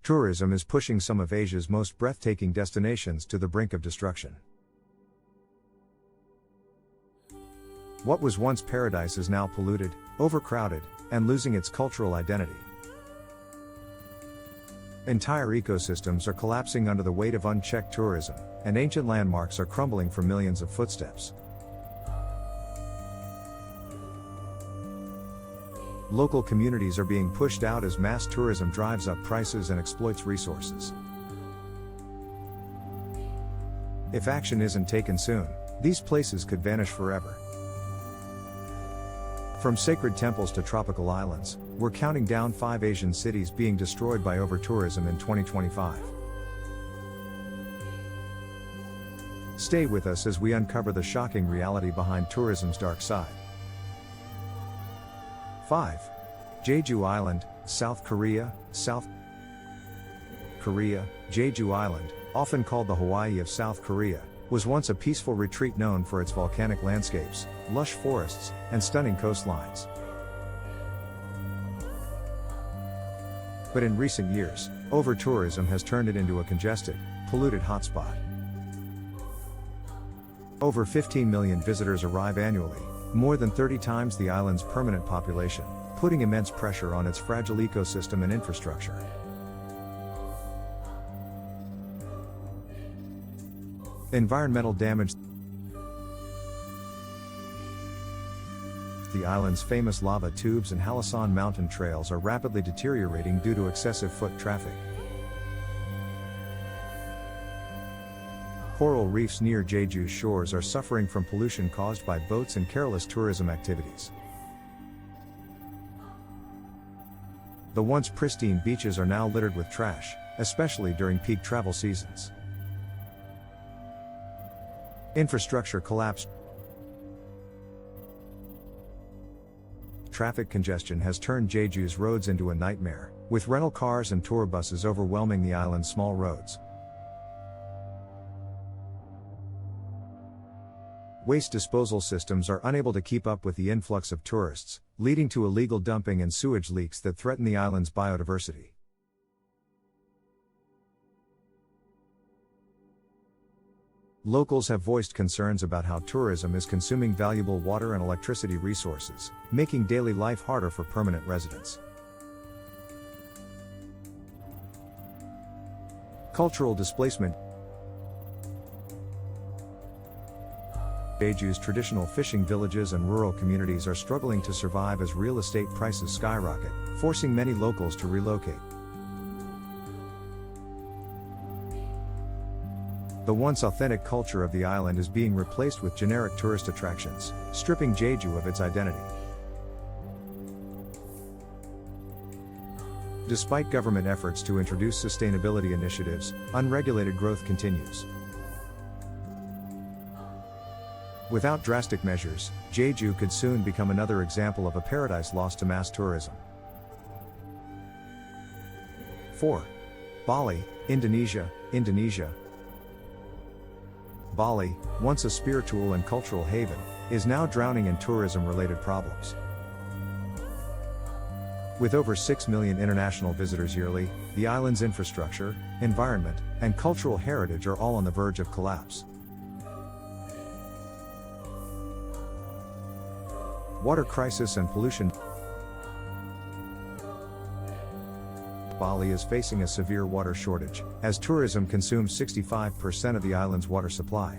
Tourism is pushing some of Asia's most breathtaking destinations to the brink of destruction. What was once paradise is now polluted, overcrowded, and losing its cultural identity. Entire ecosystems are collapsing under the weight of unchecked tourism, and ancient landmarks are crumbling for millions of footsteps. Local communities are being pushed out as mass tourism drives up prices and exploits resources. If action isn't taken soon, these places could vanish forever. From sacred temples to tropical islands, we're counting down 5 Asian cities being destroyed by overtourism in 2025. Stay with us as we uncover the shocking reality behind tourism's dark side. 5. Jeju Island, South Korea. South Korea, Jeju Island, often called the Hawaii of South Korea, was once a peaceful retreat known for its volcanic landscapes, lush forests, and stunning coastlines. But in recent years, overtourism has turned it into a congested, polluted hotspot. Over 15 million visitors arrive annually, more than 30 times the island's permanent population, putting immense pressure on its fragile ecosystem and infrastructure. Environmental damage. The island's famous lava tubes and Halasan mountain trails are rapidly deteriorating due to excessive foot traffic. Coral reefs near Jeju's shores are suffering from pollution caused by boats and careless tourism activities. The once pristine beaches are now littered with trash, especially during peak travel seasons. Infrastructure collapse. Traffic congestion has turned Jeju's roads into a nightmare, with rental cars and tour buses overwhelming the island's small roads. Waste disposal systems are unable to keep up with the influx of tourists, leading to illegal dumping and sewage leaks that threaten the island's biodiversity. Locals have voiced concerns about how tourism is consuming valuable water and electricity resources, making daily life harder for permanent residents. Cultural displacement. Jeju's traditional fishing villages and rural communities are struggling to survive as real estate prices skyrocket, forcing many locals to relocate. The once authentic culture of the island is being replaced with generic tourist attractions, stripping Jeju of its identity. Despite government efforts to introduce sustainability initiatives, unregulated growth continues. Without drastic measures, Jeju could soon become another example of a paradise lost to mass tourism. 4. Bali, Indonesia. Bali, once a spiritual and cultural haven, is now drowning in tourism-related problems. With over 6 million international visitors yearly, the island's infrastructure, environment, and cultural heritage are all on the verge of collapse. Water crisis and pollution. Bali is facing a severe water shortage, as tourism consumes 65% of the island's water supply.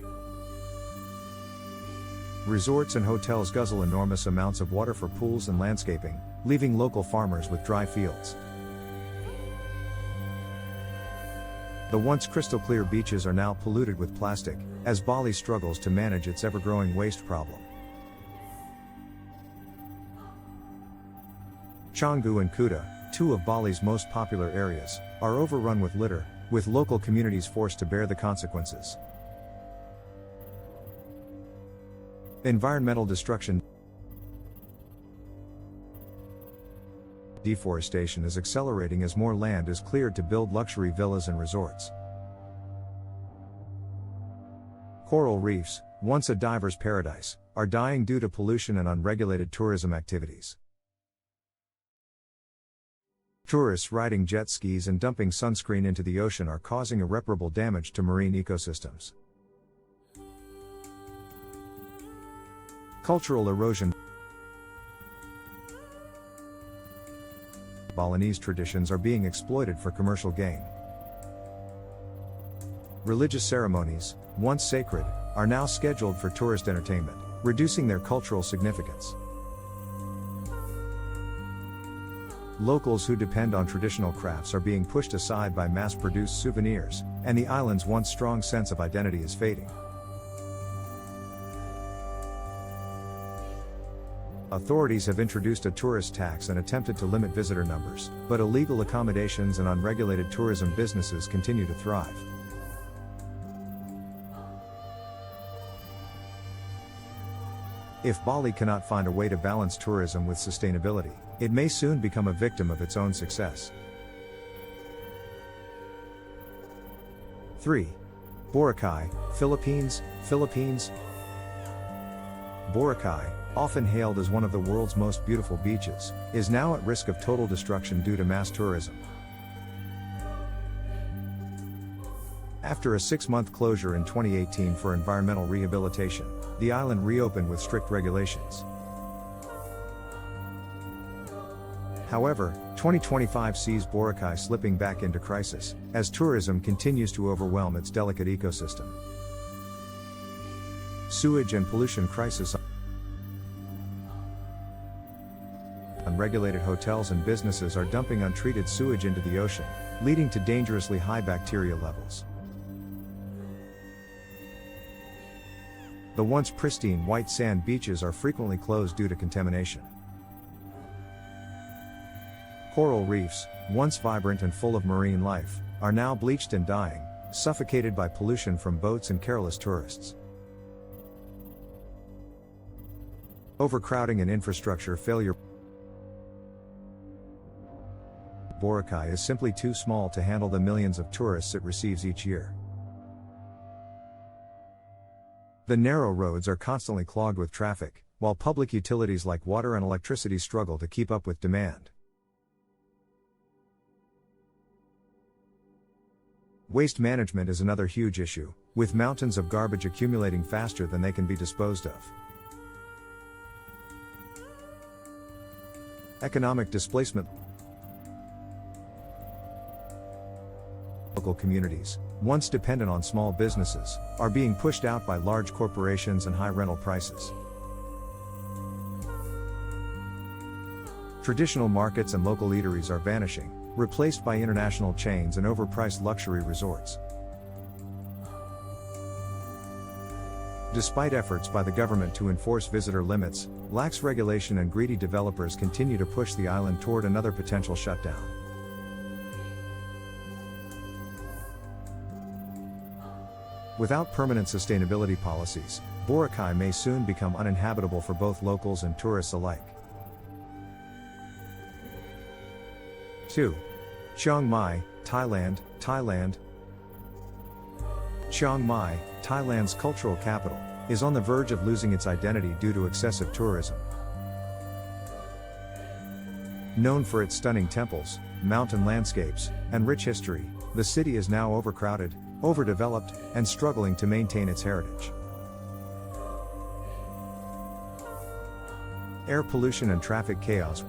Resorts and hotels guzzle enormous amounts of water for pools and landscaping, leaving local farmers with dry fields. The once crystal-clear beaches are now polluted with plastic, as Bali struggles to manage its ever-growing waste problem. Canggu and Kuta, two of Bali's most popular areas, are overrun with litter, with local communities forced to bear the consequences. Environmental destruction. Deforestation is accelerating as more land is cleared to build luxury villas and resorts. Coral reefs, once a diver's paradise, are dying due to pollution and unregulated tourism activities. Tourists riding jet skis and dumping sunscreen into the ocean are causing irreparable damage to marine ecosystems. Cultural erosion. Balinese traditions are being exploited for commercial gain. Religious ceremonies, once sacred, are now scheduled for tourist entertainment, reducing their cultural significance. Locals who depend on traditional crafts are being pushed aside by mass-produced souvenirs, and the island's once strong sense of identity is fading. Authorities have introduced a tourist tax and attempted to limit visitor numbers, but illegal accommodations and unregulated tourism businesses continue to thrive. If Bali cannot find a way to balance tourism with sustainability, it may soon become a victim of its own success. 3. Boracay, Philippines. Boracay, often hailed as one of the world's most beautiful beaches, is now at risk of total destruction due to mass tourism. After a 6-month closure in 2018 for environmental rehabilitation, the island reopened with strict regulations. However, 2025 sees Boracay slipping back into crisis, as tourism continues to overwhelm its delicate ecosystem. Sewage and pollution crisis. Unregulated hotels and businesses are dumping untreated sewage into the ocean, leading to dangerously high bacteria levels. The once pristine white sand beaches are frequently closed due to contamination. Coral reefs, once vibrant and full of marine life, are now bleached and dying, suffocated by pollution from boats and careless tourists. Overcrowding and infrastructure failure. Boracay is simply too small to handle the millions of tourists it receives each year. The narrow roads are constantly clogged with traffic, while public utilities like water and electricity struggle to keep up with demand. Waste management is another huge issue, with mountains of garbage accumulating faster than they can be disposed of. Economic displacement. Local communities, once dependent on small businesses, are being pushed out by large corporations and high rental prices. Traditional markets and local eateries are vanishing, replaced by international chains and overpriced luxury resorts. Despite efforts by the government to enforce visitor limits, lax regulation and greedy developers continue to push the island toward another potential shutdown. Without permanent sustainability policies, Boracay may soon become uninhabitable for both locals and tourists alike. 2. Chiang Mai, Thailand. Chiang Mai, Thailand's cultural capital, is on the verge of losing its identity due to excessive tourism. Known for its stunning temples, mountain landscapes, and rich history, the city is now overcrowded, overdeveloped, and struggling to maintain its heritage. Air pollution and traffic chaos.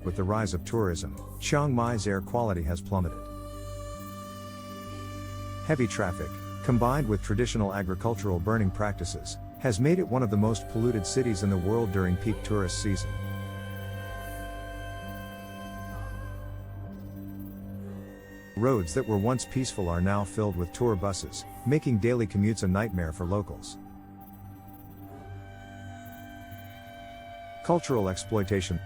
With the rise of tourism, Chiang Mai's air quality has plummeted. Heavy traffic, combined with traditional agricultural burning practices, has made it one of the most polluted cities in the world during peak tourist season. Roads that were once peaceful are now filled with tour buses, making daily commutes a nightmare for locals. Cultural exploitation.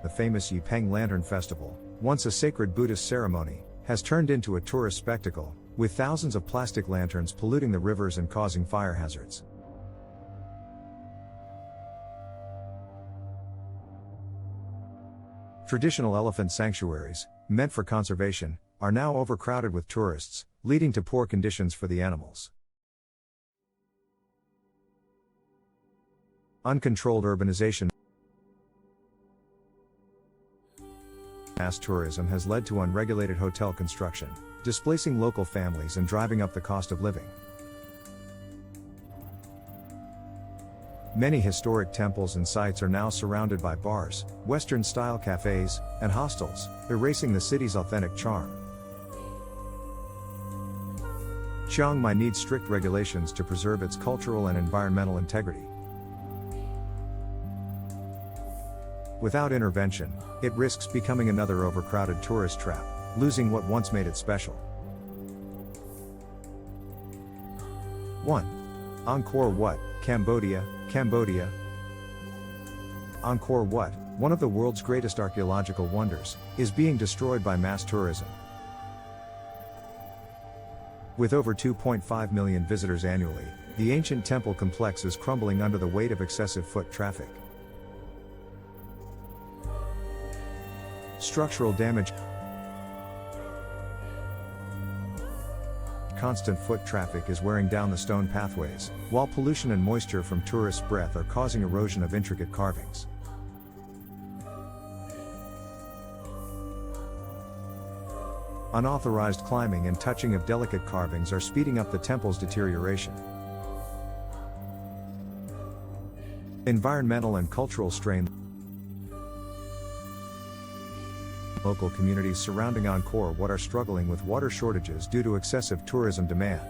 The famous Yipeng Lantern Festival, once a sacred Buddhist ceremony, has turned into a tourist spectacle, with thousands of plastic lanterns polluting the rivers and causing fire hazards. Traditional elephant sanctuaries, meant for conservation, are now overcrowded with tourists, leading to poor conditions for the animals. Uncontrolled urbanization. Mass tourism has led to unregulated hotel construction, displacing local families and driving up the cost of living. Many historic temples and sites are now surrounded by bars, Western-style cafes, and hostels, erasing the city's authentic charm. Chiang Mai needs strict regulations to preserve its cultural and environmental integrity. Without intervention, it risks becoming another overcrowded tourist trap, losing what once made it special. 1. Angkor Wat, Cambodia. Cambodia. Angkor Wat, one of the world's greatest archaeological wonders, is being destroyed by mass tourism. With over 2.5 million visitors annually, the ancient temple complex is crumbling under the weight of excessive foot traffic. Structural damage. Constant foot traffic is wearing down the stone pathways, while pollution and moisture from tourists' breath are causing erosion of intricate carvings. Unauthorized climbing and touching of delicate carvings are speeding up the temple's deterioration. Environmental and cultural strain. Local communities surrounding Angkor Wat are struggling with water shortages due to excessive tourism demand.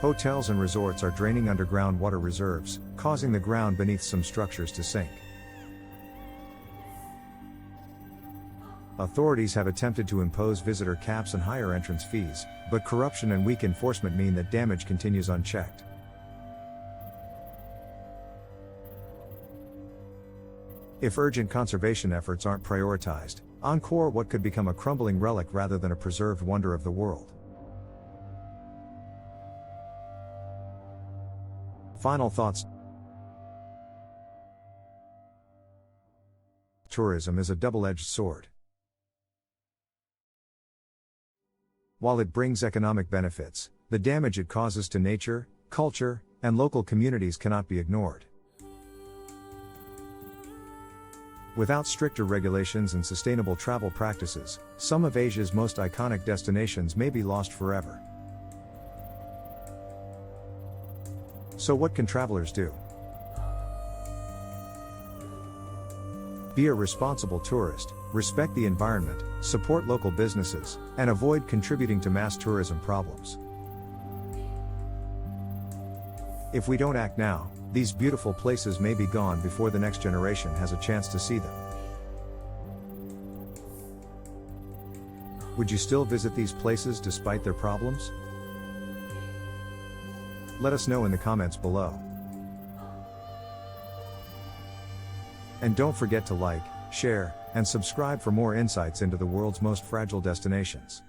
Hotels and resorts are draining underground water reserves, causing the ground beneath some structures to sink. Authorities have attempted to impose visitor caps and higher entrance fees, but corruption and weak enforcement mean that damage continues unchecked. If urgent conservation efforts aren't prioritized, Angkor Wat could become a crumbling relic rather than a preserved wonder of the world. Final thoughts. Tourism is a double-edged sword. While it brings economic benefits, the damage it causes to nature, culture, and local communities cannot be ignored. Without stricter regulations and sustainable travel practices, some of Asia's most iconic destinations may be lost forever. So what can travelers do? Be a responsible tourist, respect the environment, support local businesses, and avoid contributing to mass tourism problems. If we don't act now, these beautiful places may be gone before the next generation has a chance to see them. Would you still visit these places despite their problems? Let us know in the comments below. And don't forget to like, share, and subscribe for more insights into the world's most fragile destinations.